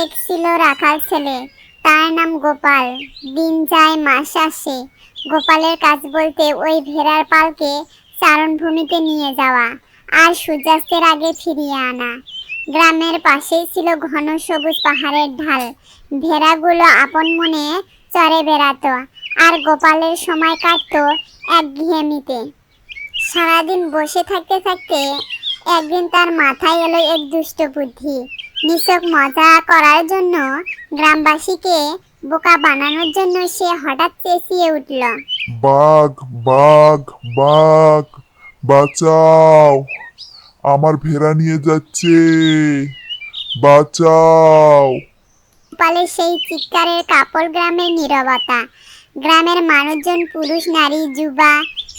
এক ছিল রাখাল ছেলে, তার নাম গোপাল। দিন যায় মাস আসে। গোপালের কাজ বলতে ওই ভেড়ার পালকে চারণভূমিতে নিয়ে যাওয়া আর সূর্যাস্তের আগে ফিরিয়ে আনা। গ্রামের পাশেই ছিল ঘন সবুজ পাহাড়ের ঢাল। ভেড়াগুলো আপন মনে চরে বেড়াতো, আর গোপালের সময় কাটতো একঘেয়েমিতে। সারাদিন বসে থাকতে থাকতে একদিন তার মাথায় এলো এক দুষ্ট বুদ্ধি। নিছক মজা করার জন্য, গ্রামবাসীকে বোকা বানানোর জন্য সে হঠাৎ চেঁচিয়ে উঠল, বাঘ, বাঘ, বাঘ, বাঁচাও! আমার ভেড়া নিয়ে যাচ্ছে, বাঁচাও! গোপালের সেই চিৎকারের কাপড় গ্রামের নীরবতা। গ্রামের মানুষজন, পুরুষ নারী যুবা,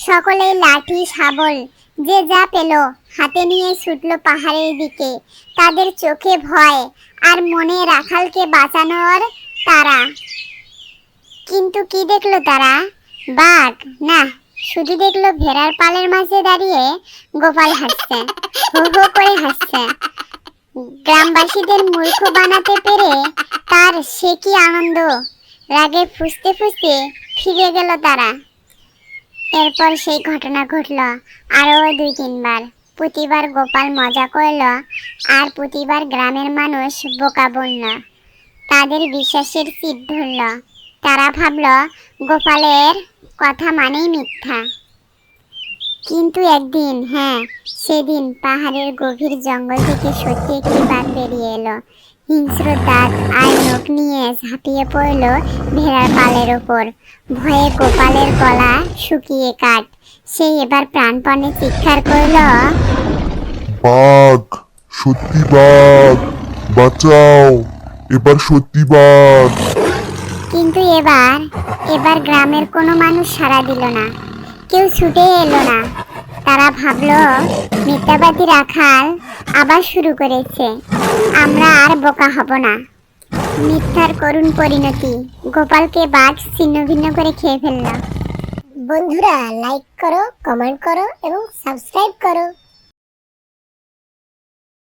সকলেই লাঠি শাবল যে যা পেল হাতে নিয়ে ছুটল পাহাড়ের দিকে। তাদের চোখে ভয় আর মনে রাখালকে বাঁচানোর তারা। কিন্তু কি দেখলো তারা? বাঘ না, শুধু দেখলো ভেড়ার পালের মাঝে দাঁড়িয়ে গোপাল হাসছে, হো হো করে হাসছে। গ্রামবাসীদের মূর্খ বানাতে পেরে তার সে কি আনন্দ! রাগে ফুঁসতে ফুঁসতে ফিরে গেল তারা। এরপর সেই ঘটনা ঘটল আরও 2-3 বার। প্রতিবার গোপাল মজা করল, আর প্রতিবার গ্রামের মানুষ বোকা বলল। তাদের বিশ্বাসের চিট ধরল। তারা ভাবল গোপালের কথা মানেই মিথ্যা। কিন্তু একদিন, হ্যাঁ সেদিন, পাহাড়ের গভীর জঙ্গল থেকে সত্যি একটি বাঘ বেরিয়ে এলো। হিংস্র দাঁত আর নখ নিয়ে ঝাঁপিয়ে পড়ল ভেড়ার পালের ওপর। ভয়ে গোপালের গলা শুকিয়ে কাঠ। সে এবার প্রাণপণে চিৎকার করল, বাঘ, সত্যি বাঘ, বাঁচাও! এবার সত্যি বাঘ! কিন্তু এবার গ্রামের কোনো মানুষ সাড়া দিল না। কেউ ছুটে এলো না। তারা ভাবলো মিথ্যাবাদী রাখাল আবার শুরু করেছে, আমরা আর বোকা হব না। মিথ্যার করুণ পরিণতি, গোপালকে বাঘ ছিন্ন ভিন্ন করে খেয়ে ফেলল। বন্ধুরা, লাইক করো, কমেন্ট করো এবং সাবস্ক্রাইব করো।